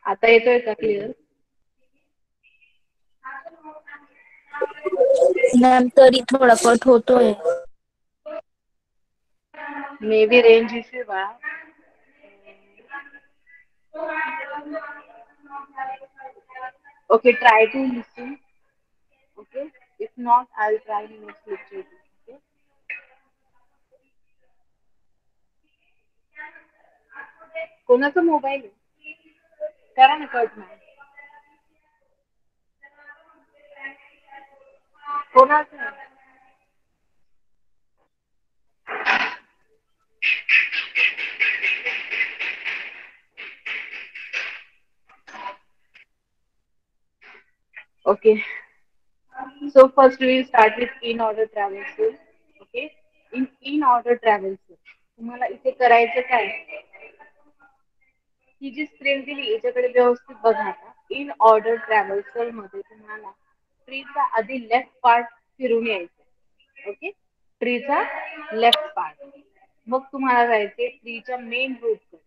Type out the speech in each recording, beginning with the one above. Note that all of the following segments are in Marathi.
आता येतोय का क्लिअर? मॅम तरी थोडा कट होतोय. मे बी रेंज इश्यू बा. Okay, try to listen. Okay, if not, I'll try next lecture. Okay. कोणाचा मोबाईल आहे? करा ना कट मॅम. कोणाचा? Okay. So first we will start with in-order traversal. Okay. In-order traversal. तुम्हाला इथे करायचं काय? ही जी स्क्रीन दिली याच्याकडे व्यवस्थित बघा आता. इन ऑर्डर ट्रॅव्हल्सल मध्ये तुम्हाला ट्रीचा आधी लेफ्ट पार्ट फिरून यायचं. ओके. ट्रीचा लेफ्ट पार्ट. मग तुम्हाला जायचे ट्रीच्या मेन रूट कडे.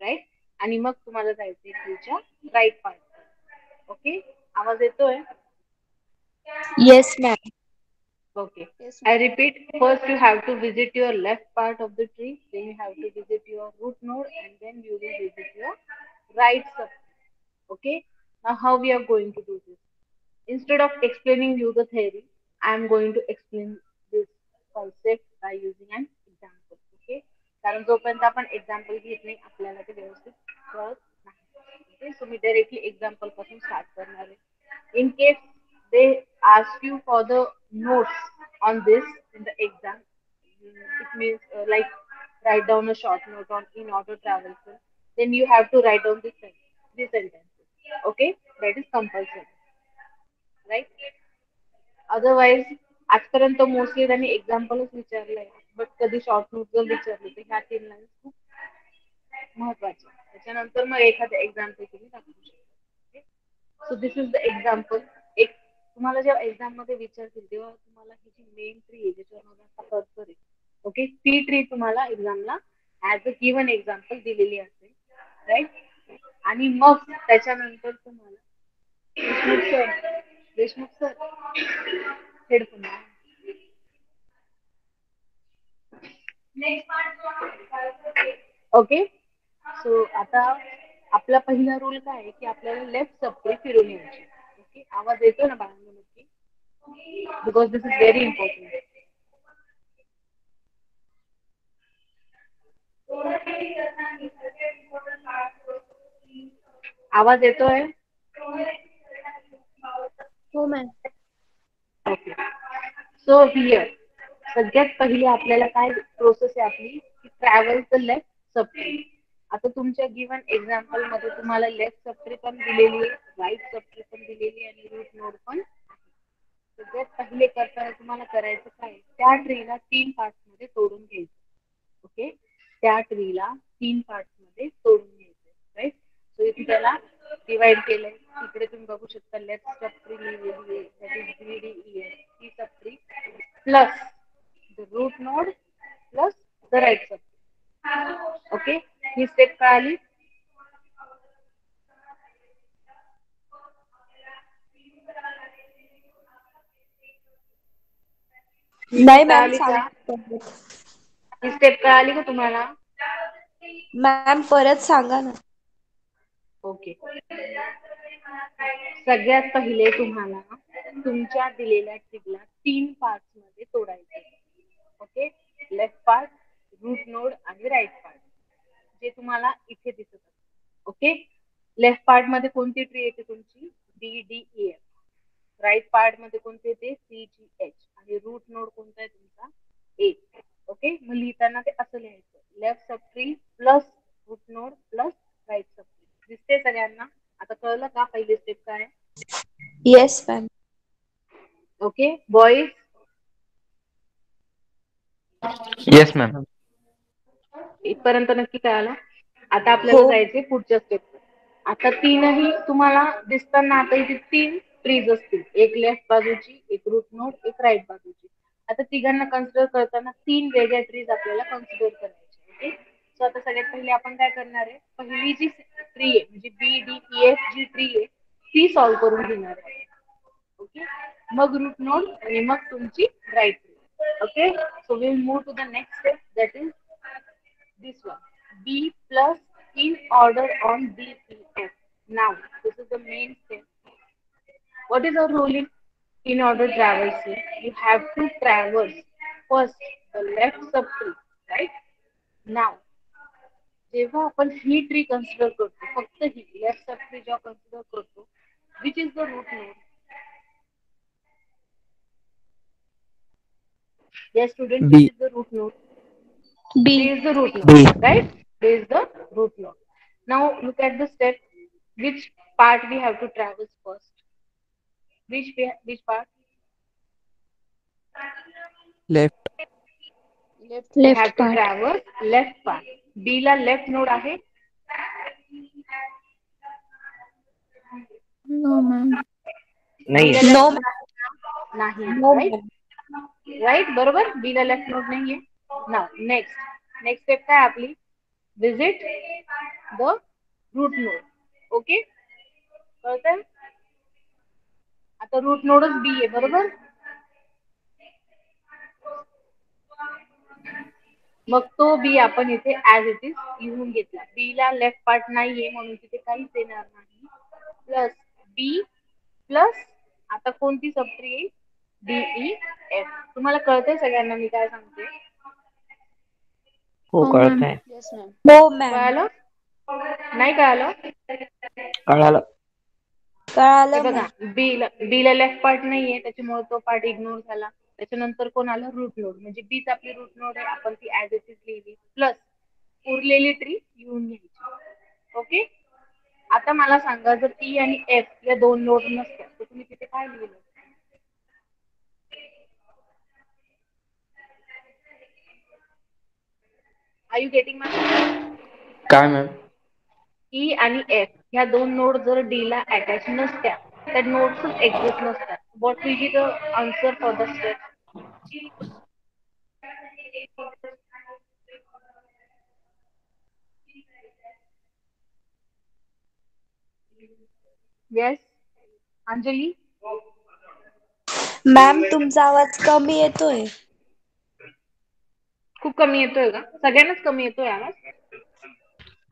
राईट. आणि मग तुम्हाला जायचे ट्रीच्या राईट पार्ट. ओके. आवाज येतोय? Yes ma'am. Okay. I repeat, first you have to visit your left part of the tree, then you have to visit your root node, and then you will visit your right sub. Okay. Now how we are going to do this? Instead of explaining you the theory, I am going to explain this concept by using an example. Okay. कारण जोपर्यंत आपण एक्झाम्पल घेत नाही आपल्याला ते व्यवस्थित कळत नाही. Okay. So मी directly example पासून start करणार आहे. In case they ask you for the notes on this in the exam, it means like write down a short note on in order travel, then you have to write down this sentences. Okay, that is compulsory, right? Otherwise आजपर्यंत मोस्टली त्यांनी एक्झाम्पलच विचारलंय, बट कधी शॉर्ट नोट जर विचारले तर ह्या 3 लाईन्स खूप महत्वाच्या. त्याच्यानंतर मग एखादं एक्झाम्पल तुम्ही दाखवू शकता. So this is the example. एक तुम्हाला जेव्हा एक्झाम मध्ये विचारतील तेव्हा तुम्हाला ही जी मेन ट्री आहे ज्याच्यावर करेल, ओके, ती ट्री तुम्हाला एक्झामला ऍज अ गिव्हन एक्झाम्पल दिलेली असेल, राईट. आणि मग त्याच्यानंतर तुम्हाला Deshmukh sir headphone. Okay. So आता आपला पहिला रूल काय आहे की आपल्याला लेफ्ट सबट्री फिरून यायची. ओके. आवाज येतो ना बाळांनो नक्की? Because this is very important. आवाज येतोय? हो मॅम. ओके. सो हिअर सगळ्यात पहिली आपल्याला काय प्रोसेस आहे आपली, ट्रॅव्हल द लेफ्ट सबट्री. आता तुमच्या गिव्हन एक्झाम्पल मध्ये तुम्हाला लेफ्ट सबट्री पण दिलेली आहे, राईट सबट्री पण दिलेली आहे आणि रूट नोड पण. सगळ्यात पहिले करताना तुम्हाला करायचं काय, त्या ट्रीला 3 पार्ट मध्ये तोडून घ्यायचं. ओके. त्या ट्रीला 3 पार्ट मध्ये तोडून घ्यायचं, राईट. सो इथे त्याला डिवाइड केलंय. इकडे तुम्ही बघू शकता लेफ्ट सबट्री लिहिलेली आहे, दॅट इज DDEF. ही subtree plus the root node plus the right subtree. Okay. ही स्टेप कळाली? ही नाही स्टेप मॅम कळाली का? सांगा. ही स्टेप कळाली का तुम्हाला? मॅम परत सांगा ना. ओके. सगळ्यात पहिले तुम्हाला तुमच्या दिलेल्या ट्रीला 3 पार्ट्स मध्ये तोडायचे. Okay. Left part, root node आणि राईट पार्ट, जे तुम्हाला इथे दिसत आहे. ओके. लेफ्ट पार्ट मध्ये कोणती ट्री येते तुमची? DDEF. राईट पार्ट मध्ये कोणते येते? CGH. आणि रूट नोड कोणता आहे तुमचा? A. ओके. मग लिहिताना ते असं लिहायचं, left subtree plus root node plus right subtree. दिसते सगळ्यांना? आता कळलं का पहिली स्टेप काय? Yes ma'am. Okay. Boys? Yes ma'am. इथपर्यंत नक्की कळालं? आता हो. आपल्याला जायचे पुढच्या स्टेप. आता तीनही तुम्हाला दिसताना आता इथे 3 ट्रीज असतील, एक लेफ्ट बाजूची, एक रूट नोड, एक राईट बाजूची. आता तिघांना कन्सिडर करताना 3 वेगळ्या ट्रीज आपल्याला कन्सिडर करायचे. ओके. सो आता सगळ्यात पहिले आपण काय करणार आहे, पहिली जी ट्री आहे म्हणजे BDEF जी ट्री आहे ती सॉल्व्ह करून घेणार आहे. ओके, मग रूट नोड आणि मग तुमची right tree. Okay, so will move to the next step that is this one. B plus in order on DEF. Now, this is the main step. What is our ruling? In order traversing, you have to traverse first the left subtree, right? Now, जेव्हा आपण ही ट्री कन्सिडर करतो, फक्त ही लेफ्ट सबट्री जेव्हा कन्सिडर करतो, which is the root node? Yes, student, which B. is the root node? B B. is the root node, B. right? B is the root node. Now look at the step. Which part we have to traverse first? Which part? Left. We have Left to part. traverse left part. B ला left node आहे? No, ma'am. B नाही. ला No, left ma'am. node नाही, No, right? ma'am. Right, बरोबर? B ला left node नाहीये. Now next step काय आपली? Visit the root node. Okay? कळतंय? आता रूट नोडच बी आहे, बरोबर? मग तो बी आपण इथे ऍज इट इज लिहून घेतला. बी ला लेफ्ट पार्ट नाहीये म्हणून तिथे काहीच येणार नाही. प्लस बी प्लस आता कोणती सबट्री येईल? DEF. तुम्हाला कळतंय सगळ्यांना मी काय सांगते? हो, Oh, कळत ma'am. आहे. Yes ma'am. हो, ma'am. कळालं? नाही कळालं? कळालं. हे कळालं, बघा, ma'am. बी ला लेफ्ट पार्ट नाहीये त्याच्यामुळे तो पार्ट इग्नोर झाला. त्याच्यानंतर कोण आलं? Root node. म्हणजे बीच आपली रूट नोड आहे, आपण ती ऍज इट इज लिहिली. प्लस उरलेली ट्री लिहून घ्यायची. ओके, आता मला सांगा, जर ई आणि एफ या दोन नोड नसत्या तर तुम्ही तिथे काय लिहिलं? आर यू गेटिंग माय? काय मॅम? ई आणि एफ ह्या दोन नोड जर डी ला अटॅच नसत्या, त्या नोड्सच एक्झिस्ट नसतात. What will be the answer for the step? Yes, Anjali? Ma'am, तुमचा आवाज कमी येतोय. खूप कमी येतोय का? सगळ्यांनाच कमी येतोय आवाज?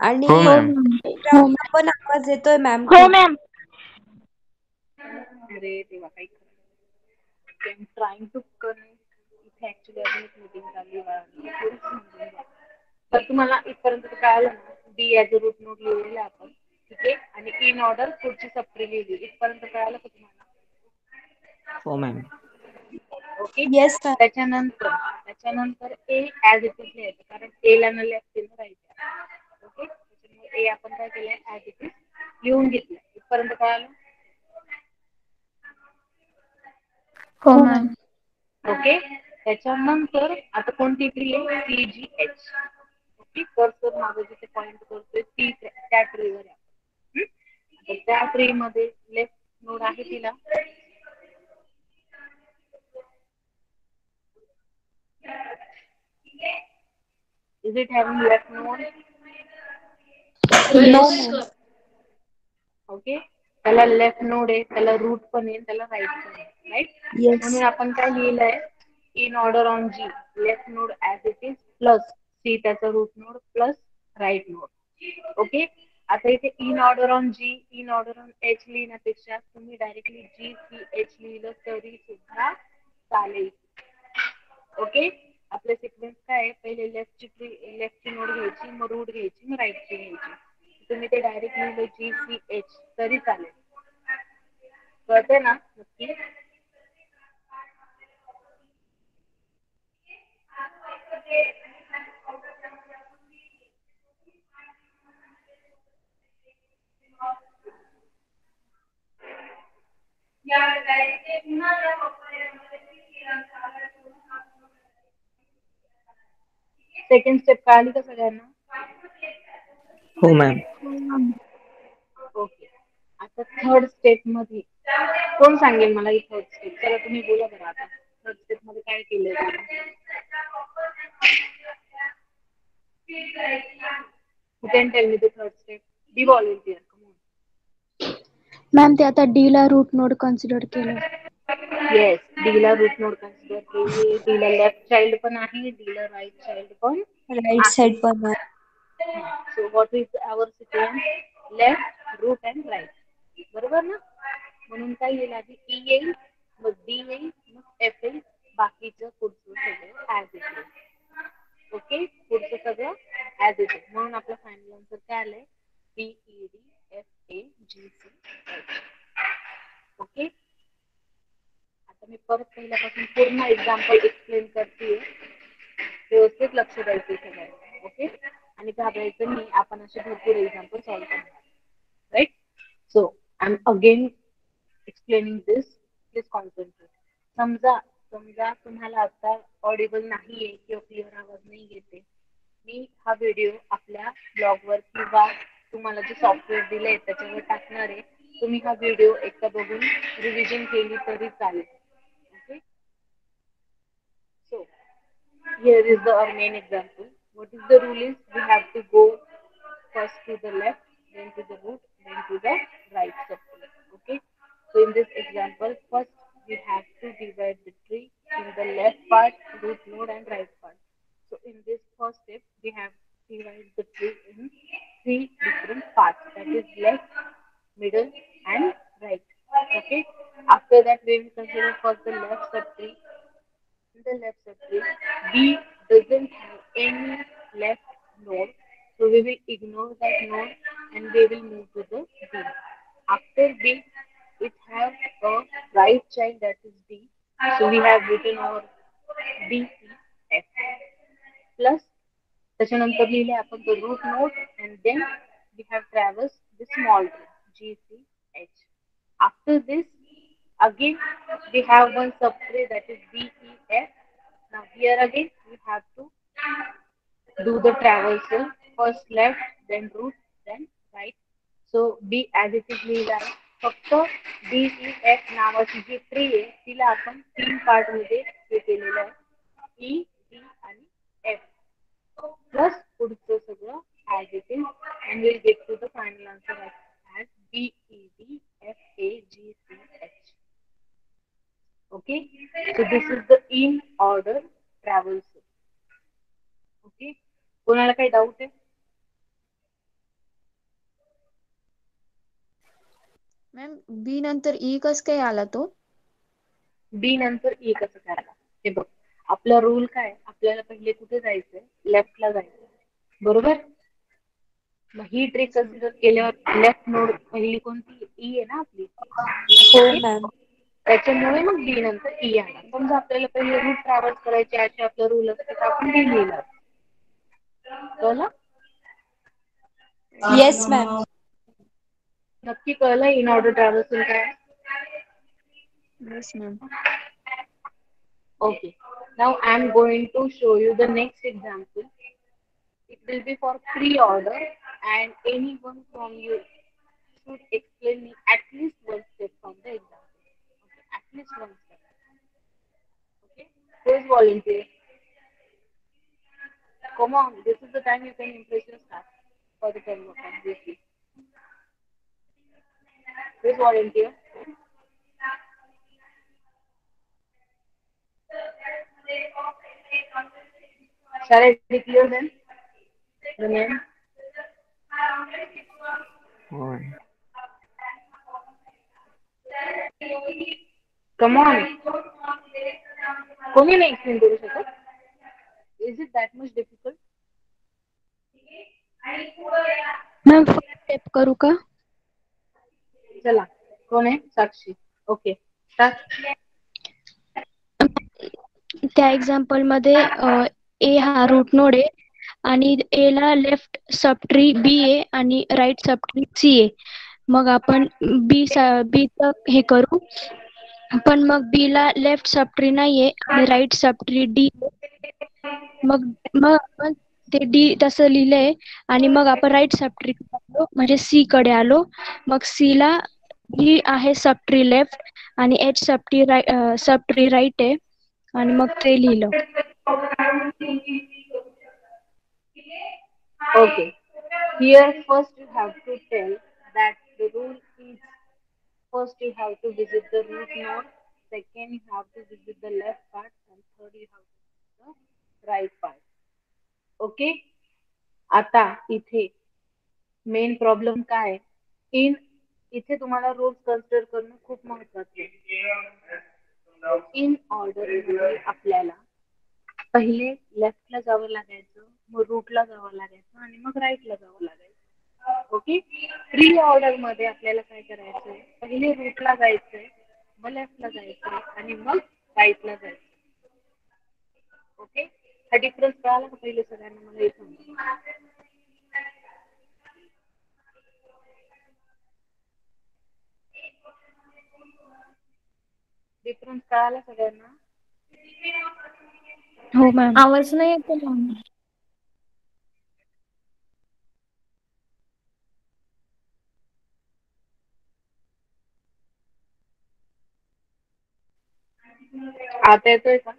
आणि हो मॅम. बॅकग्राऊंडला पण आवाज येतोय मॅम हो खूप. मॅम. अरे देवा, काही I am trying to connect. इथे ऍक्च्युली अजून एक मीटिंग चालू आहे. तर तुम्हाला इथपर्यंत कळालं ना? D as a route node लिहिलेलं आपण, ठीक आहे, आणि इन ऑर्डर पुढची सबट्री लिहिली. इथपर्यंत कळालं का तुम्हाला? हो मॅम. Okay, yes, ma'am. त्याच्यानंतर ए ऍज इट इज लिहायचं, कारण ए ला न लेफ्ट राहायचं. ओके, त्याच्यामुळे ए आपण काय केलंय? ऍज इट इज लिहून घेतलंय. इथपर्यंत कळालं? हो हो, मॅम. मॅम. ओके, त्याच्यानंतर आता कोणती ट्री आहे? CGH. ओके, कर्सर मागे जिथे पॉइंट करतोय ती त्या ट्रीवर आहे. आता त्या ट्री मध्ये लेफ्ट नोड आहे तिला? Is it having left node? No, yes. Ma'am. Okay, त्याला लेफ्ट नोड आहे, त्याला रूट पण आहे, त्याला राईट पण आहे, राईट? येस. म्हणून आपण काय लिहिलंय? In order on G, left node as it is plus C त्याचा root node plus right node. Okay, आता इथे in order on G, in order on H लिहिण्यापेक्षा तुम्ही डायरेक्टली GCH लिहिलं तरी सुद्धा चालेल. ओके, आपले सिक्वेन्स काय आहे? पहिले लेफ्टची नोड घ्यायची, मग रूट घ्यायची, मग राईटची घ्यायची. तुम्ही ते डायरेक्ट लिहिलं GCH तरी चालेल. कळते ना नक्की? सेकंड स्टेप कळाली का सगळ्यांना? हो मॅम. हो, मॅम. ओके, आता थर्ड स्टेप मध्ये कोण सांगेल मला? ही थर्ड स्टेप, चला तुम्ही बोला बरं. आता थर्ड स्टेप मध्ये काय केलंय तुम्ही? You can tell me the third step. Be volunteer. Come on. Ma'am ते आता डी ला रूट नोड कन्सिडर केलं. Yes, D ला रूट नोड कन्सिडर केली, D ला लेफ्ट चाइल्ड पण आहे, D ला राईट चाइल्ड पण राईट आहे. साइड पण आहे. So what is our sequence? Left, root and right. बरोबर ना? म्हणून काय येईल आधी E येईल, मग D येईल, मग F येईल, बाकीचं पुढचं सगळं ऍज इट इज. ओके, पुढचं सगळं ऍज इट इज. म्हणून आपलं फायनल आन्सर काय आलंय? D E D F A G C H. Okay, आता मी परत पहिल्यापासून पूर्ण एक्झाम्पल एक्सप्लेन करते, व्यवस्थित लक्ष द्यायचं सगळं. ओके, आणि घाबरायचं नाही, आपण असे भरपूर एक्झाम्पल सॉल्व्ह करणार. Right, so I am again explaining this, please concentrate. समजा समजा तुम्हाला आता ऑडिबल नाहीये किंवा क्लिअर आवाज नाही येते, मी हा व्हिडिओ आपल्या ब्लॉगवर किंवा तुम्हाला जे सॉफ्टवेअर दिलंय त्याच्यावर टाकणार आहे. तुम्ही हा व्हिडिओ एकदा बघून रिव्हिजन केली तरी चालेल. Okay, so here is the our main example. What is the rule is we have to go first to the left, then to the root, then to the right subtree. Okay, so in this example, first we have to divide the tree in the left part, root node and right part. So in this first step, we have divided the tree in three different parts, that is left, middle and right. Okay, after that we will consider first the left subtree. In the left subtree, B doesn't have any left node, so we will ignore that node and we will move to the B. After B, it has a right child, that is D, so we have written our D E F plus त्याच्यानंतर लिहिले आपण the root node and then we have traversed the small tree G C H. After this, again we have one subtree, that is D E F. Now here again we have to do the traversal, first left, then root, then right. So B as it is लिहिला आहे. फक्त D E F नावाची जी ट्री आहे तिला आपण तीन पार्ट मध्ये हे केलेलं आहे, E D आणि F प्लस पुढचं सगळं as it is, and we'll get to the final answer as B E D F A G C H. Okay, so this is the in order traversal. Okay, कोणाला काही डाऊट आहे? मॅम बी नंतर ई कस काय आला तो? बी नंतर ई कसं करायला? हे बघ, आपला रूल काय, आपल्याला पहिले कुठे जायचंय? लेफ्टला जायचंय, बरोबर? मग ही ट्रिक कन्सिडर केल्यावर लेफ्ट नोड पहिली कोणती? ई आहे ना आपली. हो मॅम. त्याच्यामुळे मग बी नंतर ई आला. समजा आपल्याला पहिले रूट ट्रॅव्हल्स करायचे असे आपलं रूल असते तर आपण बी लिहिलं. कळलं? Yes ma'am. नक्की कळलं इन ऑर्डर ट्रॅव्हल्सल काय? Yes ma'am. Okay, now I am going to show you the next example. It will be for pre-order and anyone from you should explain me at least one step from the example. Okay, at least one step. Okay, who is volunteer? Come on, this is the time you can impress your staff for the demo, obviously. Who is volunteer? Shall I declare them? The name? होय. Come on. कोणी नाही एक्सप्लेन करू शकत? Is it that much difficult? Ma'am first step करू का? चला, कोण आहे? साक्षी. ओके, त्या एक्झाम्पल मध्ये ए हा रूट नोड आहे आणि ए ला लेफ्ट सबट्री बी आहे आणि राईट सबट्री सी आहे. मग आपण बी च हे करू, पण मग बी ला लेफ्ट सबट्री नाहीये आणि राईट सबट्री डी. मग मग आपण ते डी तसं लिहिलंय आणि मग आपण राईट सबट्री आलो म्हणजे सी कडे आलो. मग सी ला डी आहे सबट्री लेफ्ट आणि एच सबट्री राईट आहे आणि मग ते लिहिलं. Okay. Here first you have to tell that the rule is first you have to visit the root node, second you have to visit the left part, and third you have to visit the right part. Okay. आता इथे मेन प्रॉब्लेम काय इन इथे तुम्हाला रूल्स कन्सिडर करणं खूप महत्वाचं आहे. इन ऑर्डर मध्ये आपल्याला पहिले लेफ्टला जावं लागायचं, मग रूटला जावं लागायचं आणि मग राईटला जावं लागायचं. ओके. प्री ऑर्डर मध्ये आपल्याला काय करायचंय, पहिले रूटला जायचंय, मग लेफ्टला जायचंय आणि मग राईटला जायचं. ओके. हा डिफरन्स कळाला का पहिले सगळ्यांना? मला हे समजा. डिफरन्स कळाला सगळ्यांना? हो मॅम. आवाज नाही येतो मॅम. आता येतोय का?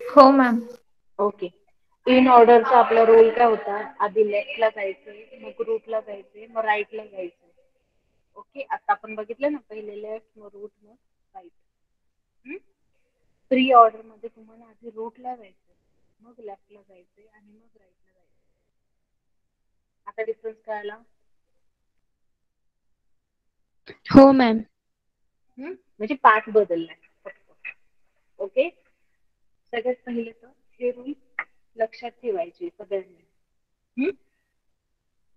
हो मॅम. ओके. इन ऑर्डरचा आपला रोल काय होता, आधी लेफ्टला जायचंय, मग रूटला जायचंय, मग राईटला जायचंय. ओके. आता आपण बघितलं ना, पहिले लेफ्ट, मग रूट, मग राईट. प्री ऑर्डर मध्ये तुम्हाला आधी रूटला जायचंय, मग लेफ्टला जायचंय आणि मग राईटला जायचंय. आता डिफरन्स कळाला? हो मॅम. म्हणजे पार्ट बदललाय फक्त. ओके. सगळ्यात पहिले तर हे रूल लक्षात ठेवायचे सगळ्यांनी.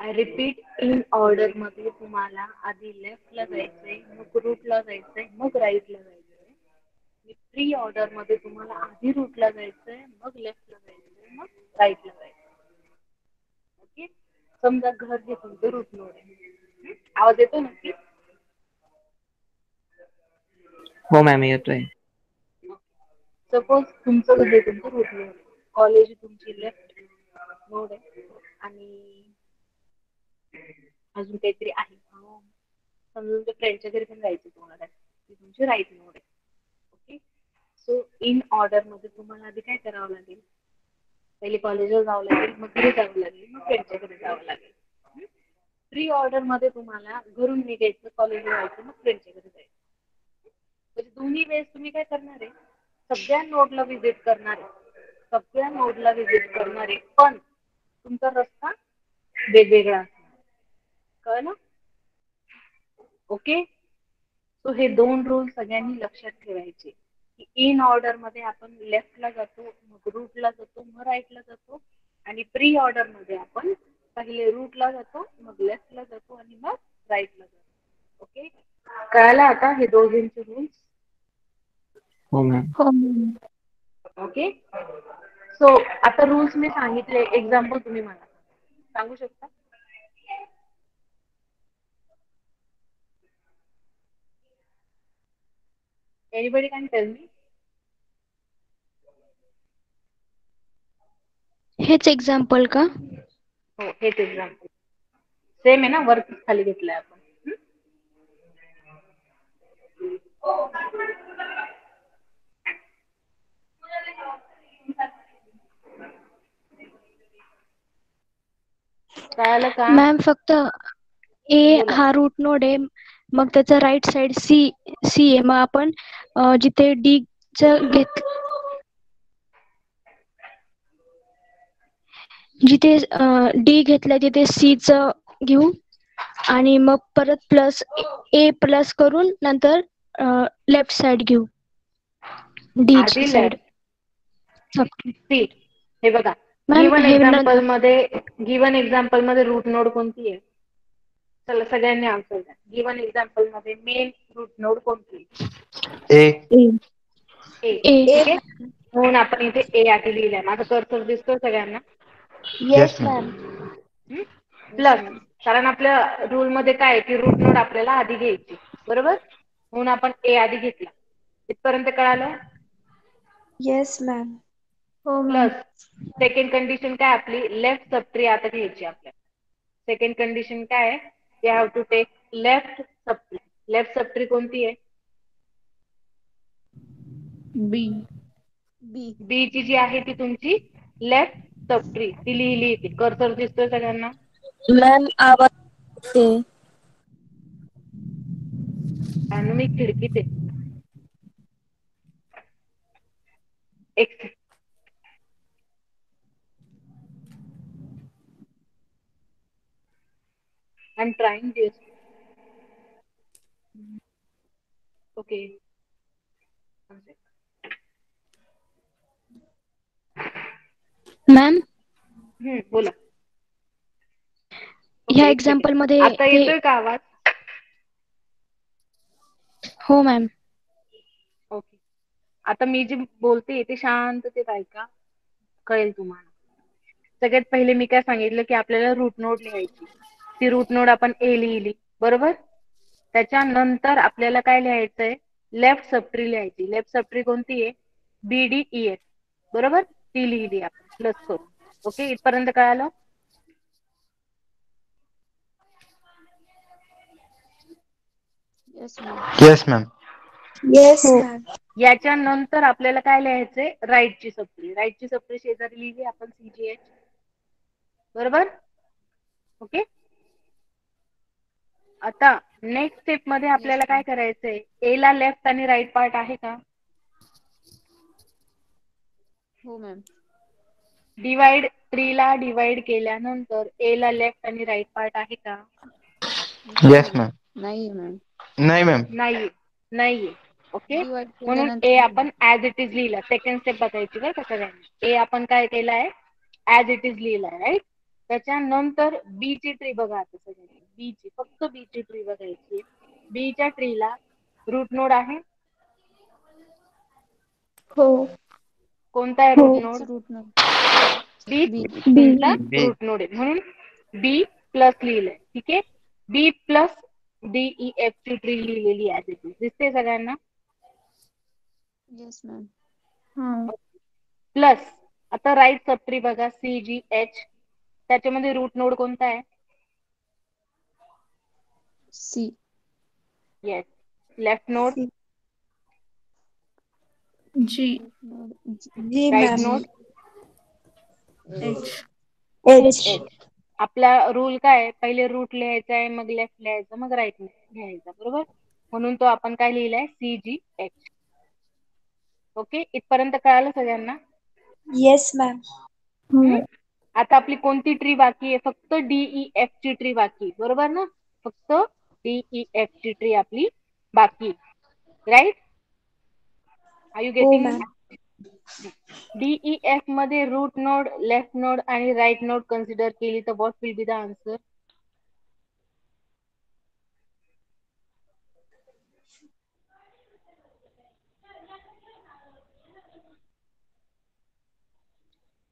आय रिपीट, इन ऑर्डर मध्ये तुम्हाला आधी लेफ्टला जायचंय, मग रूटला जायचंय, मग राईटला जायचंय. प्री ऑर्डर मध्ये तुम्हाला आधी रूटला जायचंय, मग लेफ्टला जायचंय, मग राईटला जायचंय. ओके. समजा घर हे तुमचं रूट नोड आहे. आवाज येतो नक्की? हो मॅम येतोय. सपोज तुमचं घर हे तुमचं रूट नोड आहे, कॉलेज तुमची लेफ्ट नोड आहे आणि अजून काहीतरी आहे. समजा तुमच्या फ्रेंडच्या घरी पण जायचं तुम्हाला, ती तुमची राईट नोड आहे. ओके. सो इन ऑर्डर मध्ये तुम्हाला आधी काय करावं लागेल, पहिले कॉलेजला जावं लागेल, मग घरी जावं लागेल, मग फ्रेंडच्या घरी जावं लागेल. प्री ऑर्डर मध्ये तुम्हाला घरून निघायचं, कॉलेजला जायचं, मग फ्रेंडच्या घरी जायचं. म्हणजे दोन्ही वेळेस तुम्ही काय करणार आहे, सगळ्या नोडला व्हिजिट करणार आहे, सगळ्या नोडला व्हिजिट करणार आहे, पण तुमचा रस्ता वेगवेगळा असणार. कळलं? ओके. सो हे दोन रूल सगळ्यांनी लक्षात ठेवायचे की इन ऑर्डर मध्ये आपण लेफ्टला जातो, मग रूटला जातो, मग राईटला जातो, आणि प्री ऑर्डर मध्ये आपण पहिले रूटला जातो, मग लेफ्टला जातो आणि मग राईटला जातो. ओके. कळालं आता हे दोघींचे रूल्स? हो मॅम. हो मॅम. ओके. सो आता रूल्स मी सांगितले, एक्झाम्पल तुम्ही मला सांगू शकता? Anybody can tell me? हेच एक्झाम्पल का? हो, हेच एक्झाम्पल. सेम आहे ना, वर्क खाली घेतलाय आपण. कळालं का? मॅम फक्त ए बोला. हा रूट नोड आहे, मग त्याचा राईट साइड सी आहे. मग आपण जिथे डी जिथे डी घेतलंय तिथे सी च घेऊ आणि मग परत प्लस ए प्लस करून नंतर लेफ्ट साइड घेऊ, डी ची आधी साइड. Left C. हे बघा, मॅम गिवन हे एक्झाम्पल मध्ये रूट नोड कोणती आहे? चला सगळ्यांनी आन्सर द्या. गिवन एक्झाम्पल मध्ये मेन रूट नोड कोणती आहे? ए. ए. ए. ठीक आहे. म्हणून आपण इथे ए आधी लिहिलंय. माझा कर्सर दिसतोय सगळ्यांना? Yes ma'am. प्लस, कारण आपल्या रूल मध्ये काय आहे की रूट नोड आपल्याला आधी घ्यायची, बरोबर? म्हणून आपण ए आधी घेतला. इथपर्यंत कळालं? Yes ma'am. हो मॅम. प्लस सेकंड कंडिशन काय आपली, लेफ्ट सबट्री आता घ्यायची आपल्याला. सेकंड कंडिशन काय आहे, we have to take left subtree. Left subtree कोणती आहे? बी. बी. बी ची जी आहे ती तुमची लेफ्ट सब ट्री ती लिहिली इथे. कर्सर दिसतोय सगळ्यांना? मॅम आवाज येते. आणि मी खिडकीत आहे. एक I'm trying this. Okay. Ma'am बोला. ह्या ओके, एक एक्झाम्पल सेकंड. मध्ये आता ते येतोय का आवाज? हो मॅम. ओके. आता मी जे बोलते ते शांततेत ऐका, कळेल तुम्हाला. सगळ्यात पहिले मी काय सांगितलं की आपल्याला रूट नोड लिहायची. ती रूट नोड आपण ए लिहिली, बरोबर? त्याच्यानंतर आपल्याला काय लिहायचंय? लेफ्ट सबट्री लिहायची. लेफ्ट सबट्री कोणती आहे? BDEF, बरोबर? ती लिहिली आपण प्लस करून. ओके, इथपर्यंत कळालं? Yes ma'am. Yes ma'am. Yes हो. मॅम. याच्यानंतर आपल्याला काय लिहायचंय? राईटची सबट्री. राईटची सबट्री शेजारी लिहिली आपण CGH, बरोबर? ओके. आता नेक्स्ट स्टेप मध्ये येस आपल्याला काय मॅम. करायचंय? ए ला लेफ्ट आणि राईट पार्ट आहे का? हो मॅम. डिवाइड ट्रीला डिवाइड केल्यानंतर ए ला लेफ्ट आणि राईट पार्ट आहे का? Yes ma'am. नाही मॅम. नाही मॅम. नाहीये. ओके, डिवाइड म्हणून केल्यानंतर ए नाही. आपण ऍज इट इज लिहिला. सेकंड स्टेप बघायची बरं का सगळ्यांनी. ए आपण काय केलाय? ऍज इट इज लिहिलाय, राईट? त्याच्यानंतर बी ची ट्री बघा आता सगळ्यांनी. बी ची, फक्त बी ची ट्री बघायची. बी च्या ट्रीला रूट नोड आहे? हो. कोणता आहे हो. रूट बीच नोड? Root node. बीच बी. तुमचा बी. रूट नोड आहे, म्हणून बी प्लस लिहिलंय. ठीक आहे, बी प्लस DEF ची ट्री लिहिलेली आहे. दिसते सगळ्यांना? Yes ma'am. प्लस आता राईट सबट्री बघा, CGH. त्याच्यामध्ये रूट नोड कोणता आहे? C. Yes. Left node? G. G right ma'am. Node? H. H. H. आपला रूल काय आहे? पहिले रूट लिहायचा आहे, मग लेफ्ट लिहायचं, मग राईट लिहायचा, बरोबर? म्हणून तो आपण काय लिहिलाय? CGH. ओके, इथपर्यंत कळालं सगळ्यांना? Yes ma'am. हम्म? आता आपली कोणती ट्री बाकी आहे? फक्त DEF ची ट्री बाकी, बरोबर ना? फक्त DEF ची ट्री आपली बाकी, राईट? आर यू हो गेटिंग? मॅम. DEF मध्ये रूट नोड, लेफ्ट नोड आणि राईट नोड कन्सिडर केली तर what will be the answer?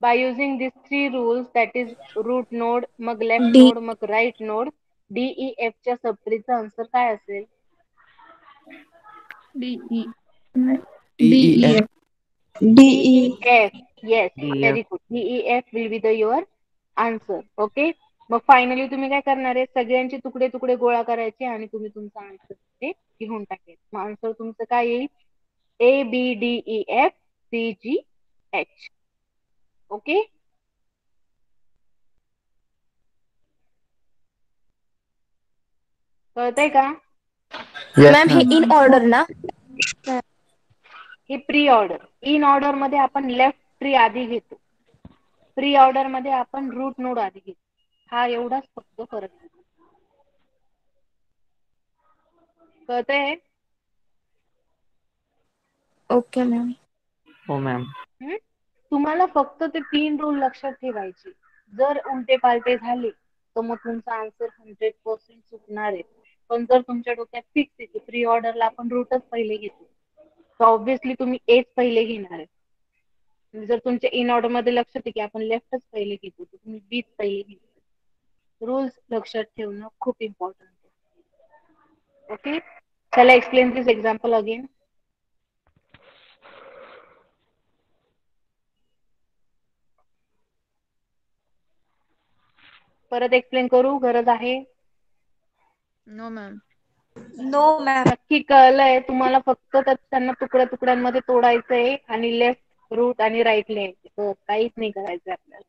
By using these three rules, that is root node, मग left डी. node, मग right node, DEF च्या सबट्रीचा आन्सर काय असेल? D E. DEF. D E F. D E. DEF. Yes, DF. very good. DEF will be the your answer. Okay. मग फायनली तुम्ही काय करणार आहे? सगळ्यांचे तुकडे तुकडे गोळा करायचे आणि तुम्ही तुमचा आन्सर ते लिहून टाकायचे. मग आन्सर तुमचं काय येईल? ABDEFCGH. ओके. कळतंय का? येस मॅम हे इन मॅम. ऑर्डर ना? हे प्री ऑर्डर. इन ऑर्डर मध्ये आपण लेफ्ट ट्री आधी घेतो. प्री ऑर्डर मध्ये आपण रूट नोड आधी घेतो. हा एवढाच फक्त फरक आहे. कळतंय? Okay ma'am. हो मॅम. तुम्हाला फक्त ते 3 रूल लक्षात ठेवायचे. जर उलटे पालटे झाले तर मग तुमचा आन्सर 100% चुकणार आहे. पण जर तुमच्या डोक्यात फिक्स आहे की प्री ऑर्डरला आपण रूटच पहिले घेतो, तर ऑब्व्हियसली तुम्ही एच पहिले घेणार आहे. जर तुमच्या इन ऑर्डर मध्ये लक्षात आहे की आपण लेफ्टच पहिले घेतो, तर तुम्ही बीच पहिले घेतो. रूल्स लक्षात ठेवणं खूप इम्पॉर्टंट आहे. ओके, चला एक्सप्लेन दिस एक्झाम्पल अगेन. परत एक्सप्लेन करू? गरज आहे? No ma'am. No ma'am. नक्की कळलंय तुम्हाला? फक्त त्यांना तुकड्या तुकड्यांमध्ये तोडायचंय आणि लेफ्ट रूट आणि राईट लिहायचे, काहीच नाही करायचं आपल्याला.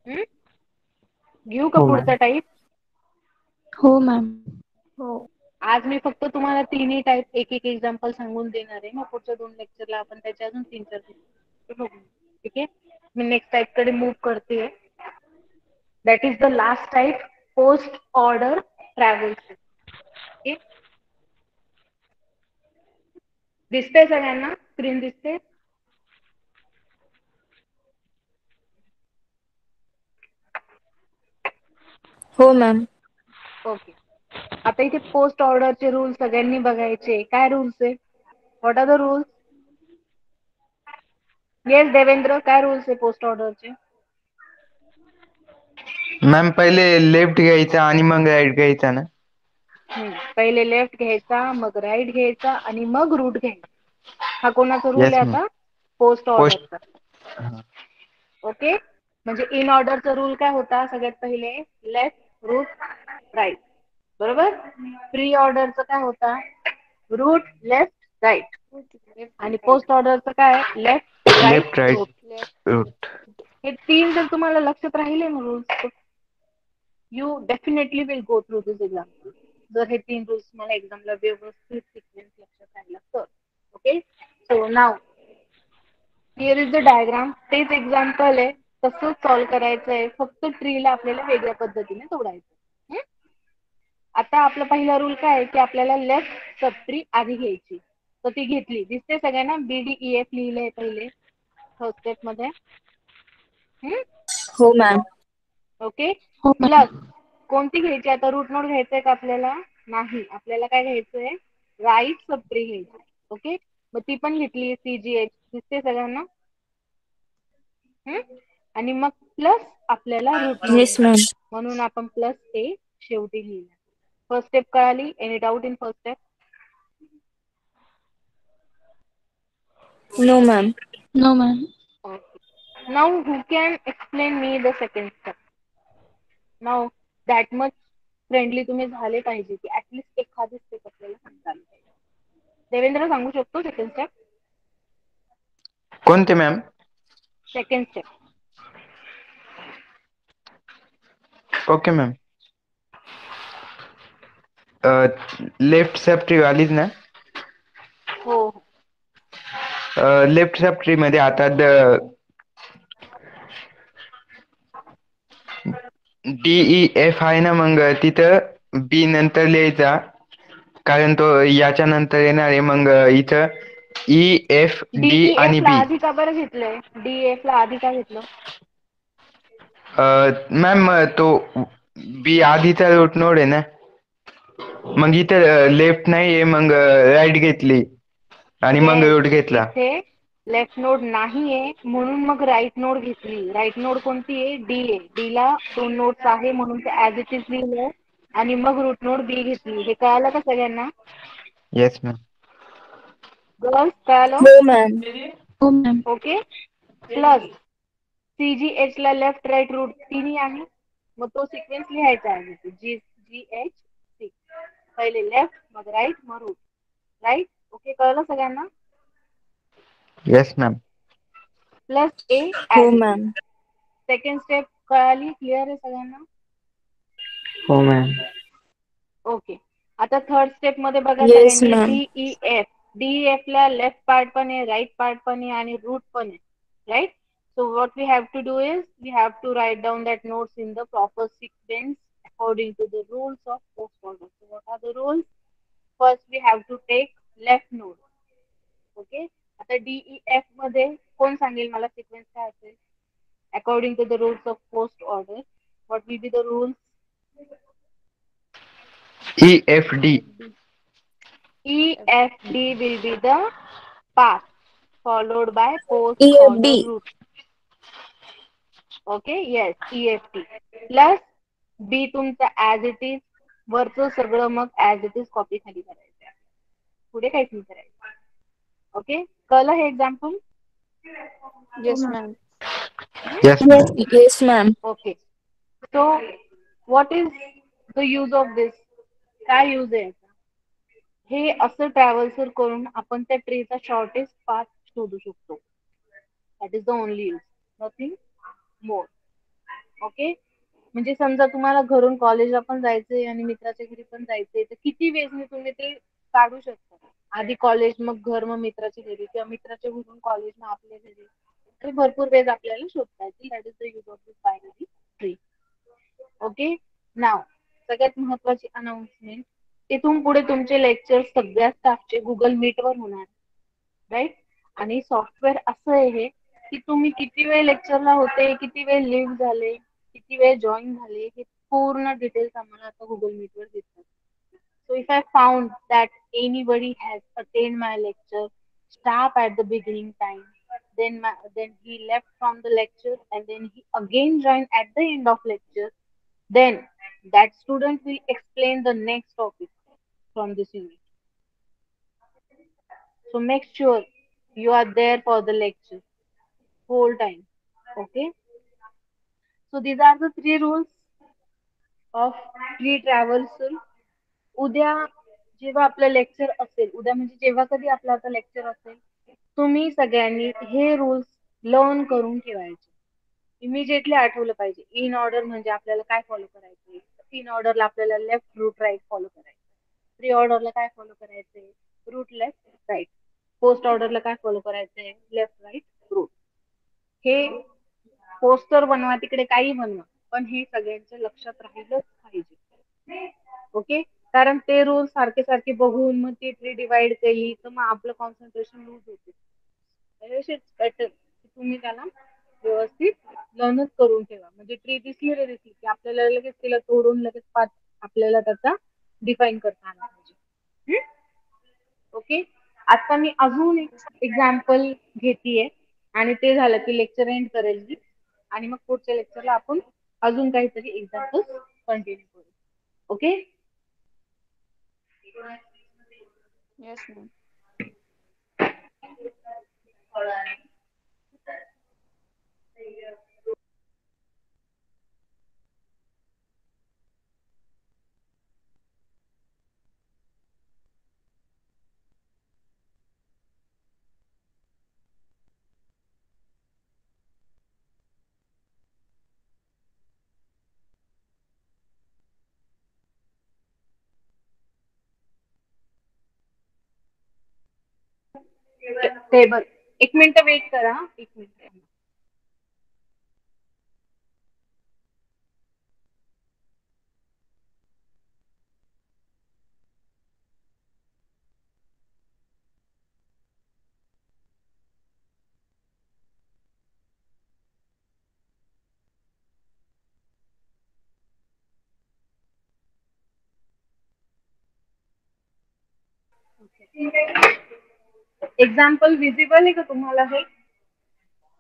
घेऊ का हो पुढचा मॅम. टाईप? हो मॅम. हो. आज मी फक्त तुम्हाला तिन्ही टाईप एक एक एक्झाम्पल सांगून देणार आहे. मग पुढच्या 2 लेक्चरला आपण त्याचे अजून 3-4 बघू. ठीक आहे. मी नेक्स्ट टाईप कडे मूव्ह करते. That is the last type, post order travels. Okay. दिसते सगळ्यांना? स्क्रीन दिसते? हो मॅम. ओके. आता इथे पोस्ट ऑर्डरचे रूल सगळ्यांनी बघायचे. काय रूल्स आहे? What are the rules? Yes Devendra, काय रूल्स आहे पोस्ट ऑर्डरचे? मॅम पहिले लेफ्ट घ्यायचा आणि मग राईट घ्यायचा ना? पहिले लेफ्ट घ्यायचा, मग राईट घ्यायचा आणि मग रूट घ्यायचा. हा कोणाचा रूल येस आहे मॅम. आता? Post post. ऑर्डरचा. ओके. म्हणजे इन ऑर्डरचा रूल काय होता? सगळ्यात पहिले लेफ्ट, रूट, राईट. बरोबर. प्री ऑर्डरचा काय होता? Root, left, right. आणि पोस्ट ऑर्डरचं काय? Left, right, left right root. Root. हे 3 जर तुम्हाला लक्षात राहिले ना रूल्स, you definitely will go through this example. जर हे 3 रूल्स तुम्हाला एक्झामला व्यवस्थित सिक्वेन्स लक्षात राहिला तर. Okay. So now here is the diagram. तेच एक्झाम्पल आहे, तसंच सॉल्व्ह करायचं आहे. फक्त ट्रीला आपल्याला वेगळ्या पद्धतीने तोडायचं. आता आपला पहिला रूल काय आहे की आपल्याला लेफ्ट सब ट्री आधी घ्यायची. तर ती घेतली. दिसते सगळ्यांना? BDEF लिहिलंय पहिले फर्स्ट स्टेप मध्ये. हो मॅम. ओके. हो मॅम. प्लस कोणती घ्यायची? आता रूट नोड घ्यायचंय का आपल्याला? नाही. आपल्याला काय घ्यायचंय? राईट सब ट्री घ्यायची. ओके. मग ती पण घेतली CGH. दिसते सगळ्यांना? आणि मग प्लस आपल्याला रूट नोड येस मॅम. घ्यायचा, म्हणून आपण प्लस A शेवटी लिहिलं. फर्स्ट स्टेप कळाली? Any doubt in first step? No ma'am. No ma'am. Okay. Now who can explain me the second step? Now that much friendly तुम्ही झाले पाहिजे की ऍटलीस्ट एखादी स्टेप आपल्याला सांगता आली पाहिजे. देवेंद्र सांगू शकतो सेकंड स्टेप? कोणते ma'am? Second step. Okay ma'am. Left subtree वालीच ना? हो. लेफ्ट सब ट्री मध्ये आता DEF आहे ना, मग तिथं B नंतर लिहायचा, कारण तो याच्या नंतर येणार आहे. मग इथं EFD आणि DEF ला B. आधी का बरं घेतलंय? DEF ला आधी का घेतलं? मॅम तो B आधीचा रूट नोड आहे ना, मग इथं लेफ्ट नाही आहे, मग राईट घेतली आणि मग येस. रूट घेतला. इथे लेफ्ट नोड नाहीये म्हणून मग राईट नोड घेतली. राईट नोड कोणती आहे? D आहे. D ला 2 नोड्स आहे म्हणून ते ऍज इट इज लिहिलं आणि मग रूट नोड B घेतली. हे कळालं का सगळ्यांना? Yes ma'am. गर्ल्स कळालं? हो मॅम. हो मॅम. ओके. प्लस CGH ला लेफ्ट राईट रूट तिन्ही आहे, मग तो सिक्वेन्स लिहायचा आहे. GH6. पहिले लेफ्ट, मग राईट, मग रूट. राईट. ओके. कळलं सगळ्यांना? Yes ma'am. प्लस A हो as it is. Ma'am. Second step कळाली? क्लिअर आहे सगळ्यांना? हो मॅम. ओके. आता थर्ड स्टेप मध्ये बघा येस सगळ्यांनी मॅम. DEF. DEF ला लेफ्ट पार्ट पण आहे, राईट पार्ट पण आहे आणि रूट पण आहे. Right. So what we have to do is we have to write down that notes in the proper sequence according to the rules of post order. So what are the rules? First we have to take left node. Okay. आता DEF मध्ये कोण सांगेल मला सिक्वेन्स काय असेल? According to the rules of post order, what will be the rules? EFD. EFD will be the path followed by post order EFD. route. Okay, yes, EFT. Plus B तुमचा ऍज इट इज, वरचं सगळं मग ऍज इट इज कॉपी खाली करायचं. पुढे काहीच नाही करायचं. ओके. कळलं हे example? Yes ma'am. Yes ma'am. Yes ma'am. Okay. So what is the use of this? काय यूज आहे याचा? हे असं ट्रॅव्हल्सर करून आपण त्या ट्रीचा शॉर्टेस्ट पाथ शोधू शकतो. That is the only use, nothing more. Okay. म्हणजे समजा तुम्हाला घरून कॉलेजला पण जायचंय आणि मित्राच्या घरी पण जायचंय, तर किती वेळेने तुम्ही ते काढू शकता. आधी कॉलेज, मग घर, मग मित्राच्या घरी, किंवा मित्राच्या घरून कॉलेज, मग आपल्या घरी. तर भरपूर वेळेस आपल्याला शोधता येतील. That is the use of this binary tree. Okay. नाव सगळ्यात महत्वाची अनाउन्समेंट. इथून पुढे तुमचे लेक्चर सगळ्या स्टाफचे गुगल मीट वर होणार, राईट. आणि सॉफ्टवेअर असं आहे हे की तुम्ही किती वेळ लेक्चरला होते, किती वेळ लिव्ह झाले, किती वेळ जॉईन झाले, हे पूर्ण डिटेल्स आम्हाला आता गुगल मीट वर दिसतात. So if I found that anybody has attained my lecture, stop at the beginning time, then he left from the lecture and then he again joined at the end of lecture, then that student will explain the next topic from this unit. So make sure you are there for the lecture whole time. Okay. So these are the 3 rules of tree traversal. उद्या जेव्हा आपलं लेक्चर असेल, उद्या म्हणजे जेव्हा कधी आपलं आता लेक्चर असेल, तुम्ही सगळ्यांनी हे रूल्स लर्न करून ठेवायचे. इमिजिएटली आठवलं पाहिजे. इन ऑर्डर म्हणजे आपल्याला काय फॉलो करायचे. इन ऑर्डरला आपल्याला लेफ्ट रूट राईट फॉलो करायचं. प्री ऑर्डरला काय फॉलो करायचंय, रूट लेफ्ट राईट. पोस्ट ऑर्डरला काय फॉलो करायचंय, लेफ्ट राईट रूट. हे पोस्टर बनवा, तिकडे काही बनवा, पण हे सगळ्यांच्या लक्षात राहिलंच पाहिजे. ओके. कारण ते रूल सारखे सारखे बघून मग ती ट्री डिवाइड केली तर मग आपलं कॉन्सन्ट्रेशन लूज होते. बेटर तुम्ही त्याला व्यवस्थित लर्नच करून ठेवा. म्हणजे ट्री दिसली रे दिसली की आपल्याला लगेच तिला तोडून लगेच पाठ आपल्याला त्याचा डिफाईन करता आला पाहिजे. ओके. आता मी अजून एक एक्झाम्पल घेतीये आणि ते झालं की लेक्चर एंड करेल मी, आणि मग पुढच्या लेक्चरला आपण अजून काहीतरी एक्झाम्पल कंटिन्यू करू. ओके. Yes ma'am. टेबल. एक मिनिट वेट करा, एक मिनिट. एक्झाम्पल विजिबल आहे का तुम्हाला हे?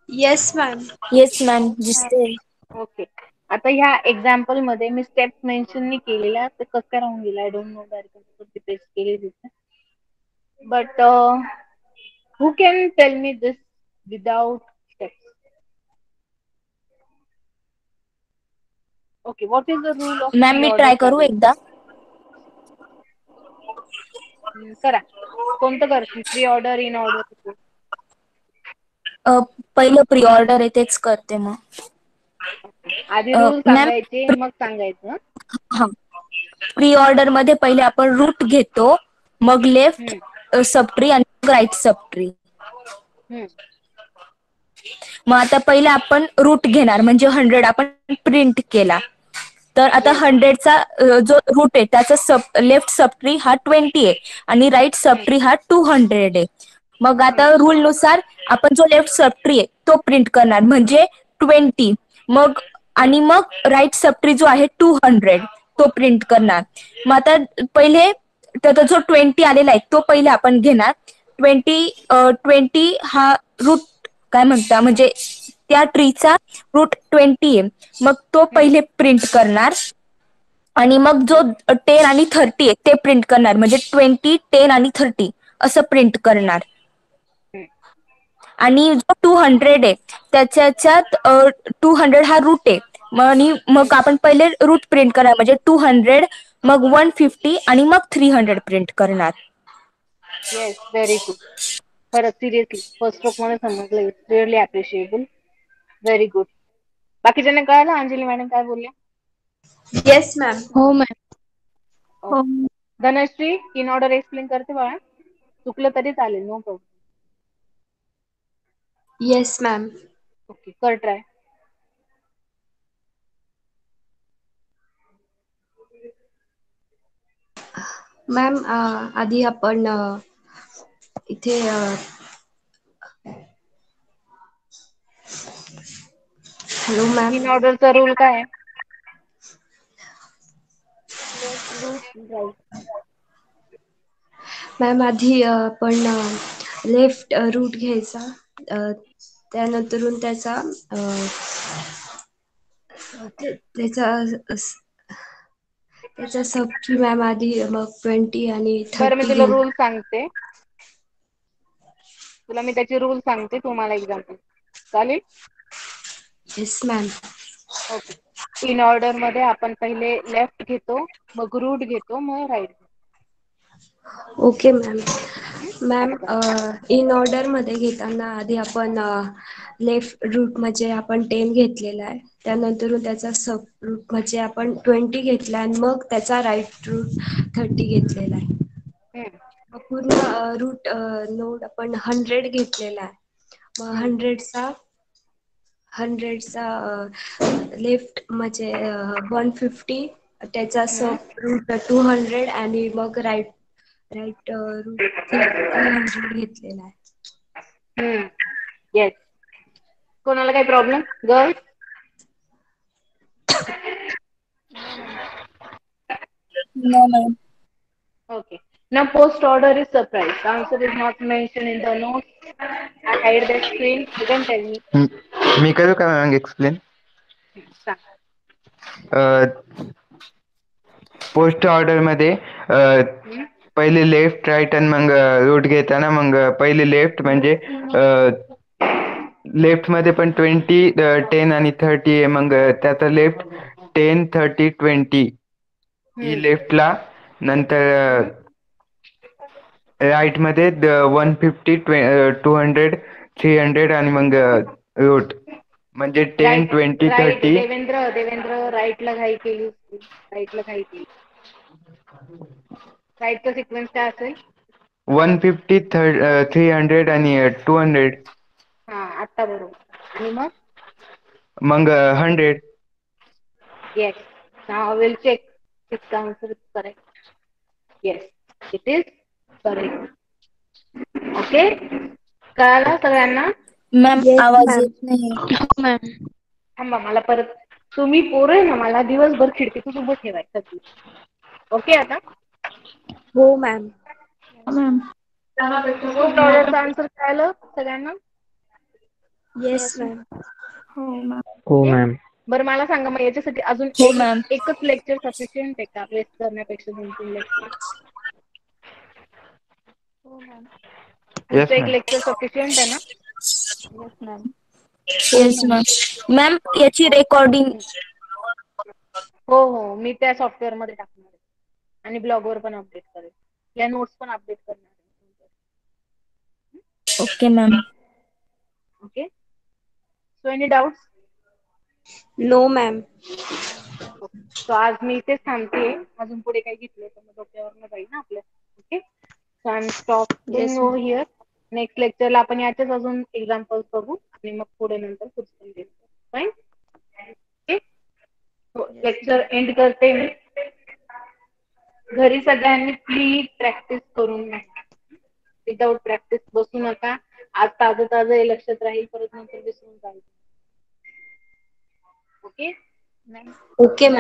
Yes ma'am. येस मॅम, दिसते. ओके. आता ह्या एक्झाम्पल मध्ये मी स्टेप्स मेन्शन नाही केलेल्या, ते कसं काय राहून गेलं I don't know. Direct paste केले तिथे. But who can tell me this without steps? Okay. What is the rule of ma'am pre me order try करू ट्रॅव्हल? एकदा. करा. कोणतं करशील, प्री ऑर्डर, इन ऑर्डर? पहिलं प्री ऑर्डर आहे तेच करते मग. आधी रूल मॅम, सांगायचे मग सांगायचं. हा, प्री ऑर्डर मध्ये पहिले आपण रूट घेतो, मग लेफ्ट सबट्री आणि राईट सबट्री. मग आता पहिले आपण रूट घेणार, म्हणजे 100 आपण प्रिंट केला. तर आता येस. 100चा जो रूट आहे त्याचा लेफ्ट सबट्री हा 20 आहे आणि राईट सबट्री हा 200 आहे. मग आता रूल नुसार आपण जो लेफ्ट सबट्री आहे तो प्रिंट करणार, म्हणजे 20. मग आणि मग राईट सबट्री जो आहे 200 तो प्रिंट करणार. मग आता पहिले त्याचा जो 20 आलेला आहे तो पहिले आपण घेणार. 20 हा रूट काय म्हणता, म्हणजे त्या ट्रीचा रूट 20 आहे, मग तो पहिले प्रिंट करणार. आणि मग जो 10 आणि 30 आहे ते प्रिंट करणार, म्हणजे 20, 10 आणि 30 असं प्रिंट करणार. आणि जो 200 आहे त्याच्यात 200 हा रूट आहे, आणि मग आपण पहिले रूट प्रिंट करणार, म्हणजे 200, मग 150 आणि मग 300 प्रिंट करणार. Yes, very good. खरंच सिरियसली फर्स्ट स्ट्रोक मध्ये समजलं. It's really appreciable. Very good. बाकीच्यांना कळालं अंजली मॅडम काय बोलल्या? Yes ma'am. हो मॅम. हो धनश्री इन ऑर्डर एक्सप्लेन करते बाळा, चुकलं तरी चालेल, no problem. Yes ma'am. Okay, कर ट्राय. मॅम आधी आपण इथे हॅलो मॅम. इन ऑर्डरचा रूल काय आहे? Left root right. मॅम आधी आपण लेफ्ट रूट घ्यायचा, त्यानंतरून त्याचा त्याचा सबट्री मॅम आधी मग 20 आणि बरं मी 30 तुला घेऊ. रूल सांगते, तुला मी त्याचे रूल सांगते, तुम्हाला एक्झाम्पल चालेल? Yes ma'am. Okay. In order मध्ये आपण पहिले लेफ्ट घेतो, मग रूट घेतो, मग राईट. Okay ma'am. मॅम आता इन ऑर्डर मध्ये घेताना आधी आपण लेफ्ट रूट म्हणजे आपण 10 घेतलेला आहे, त्यानंतर त्याचा सब रूट म्हणजे आपण 20 घेतला आणि मग त्याचा राईट रूट 30 घेतलेला आहे. मग पूर्ण रूट नोड आपण 100 घेतलेला आहे. मग 100चा लेफ्ट म्हणजे 150, त्याचा सब रूट 200 आणि मग राईट रूट 300 घेतलेला आहे. येस. कोणाला काही problem girls? No ma'am. Okay. Now post order is surprise. The answer is not mentioned in the notes. I hide the screen. You can tell me. मी करू का मॅम एक्सप्लेन? सांग. पोस्ट ऑर्डर मध्ये पहिले लेफ्ट राईट आणि मग रूट घेताना मग पहिले लेफ्ट म्हणजे लेफ्ट मध्ये पण 20 10 आणि 30 आहे, मग त्याचा लेफ्ट 10 30 20 ही लेफ्टला, नंतर राईट मध्ये 150 200 300 आणि मग रूट म्हणजे 10 20 राईट 30. देवेंद्र राईटला घाई केली. राईटला घाई केली. राईटचा सिक्वेन्स काय असेल? 150 300 आणि 200. हा, आता बरोबर. आणि मग 100. Yes. Now I will check if the answer is correct. Yes, it is correct. Okay. कळालं सगळ्यांना? मॅम येस आवाज मॅम. येत नाही. हो मॅम. थांबा, मला परत, तुम्ही पोरं आहे ना, मला दिवसभर खिडकीतच उभं ठेवायचं. ओके आता? हो मॅम. मॅम पोस्ट ऑर्डरचा आन्सर कळालं सगळ्यांना? Yes ma'am. हो मॅम. हो ओके. मॅम. बरं मला सांगा, मग याच्यासाठी अजून हो मॅम. एकच लेक्चर सफिशियंट आहे का, वेस्ट करण्यापेक्षा 2-3 लेक्चर? हो मॅम. येस तुमचं एक मॅम. लेक्चर सफिशियंट आहे ना? Yes ma'am. हो येस मॅम. मॅम. मॅम याची रेकॉर्डिंग. हो हो, मी त्या सॉफ्टवेअर मध्ये टाकणार आहे आणि ब्लॉगवर पण अपडेट करेल. या नोट्स पण अपडेट करणार आहे. Okay ma'am. Okay. So any doubts? No ma'am. So आज मी इथेच थांबते. अजून पुढे काही घेतलं तर मग डोक्यावर जाईल ना आपल्या. Okay. So I am stopping yes over ma'am. Here. Next लेक्चरला आपण याचेच अजून एक्झाम्पल्स बघू आणि मग पुढे नंतर पुढचं घेऊ. फाईन. ओके. लेक्चर एंड करते मी. घरी सगळ्यांनी प्लीज प्रॅक्टिस करून घ्या. विदाउट प्रॅक्टिस बसू नका. आज ताजं हे लक्षात राहील, परत नंतर विसरून जाईल. ओके. Okay ma'am.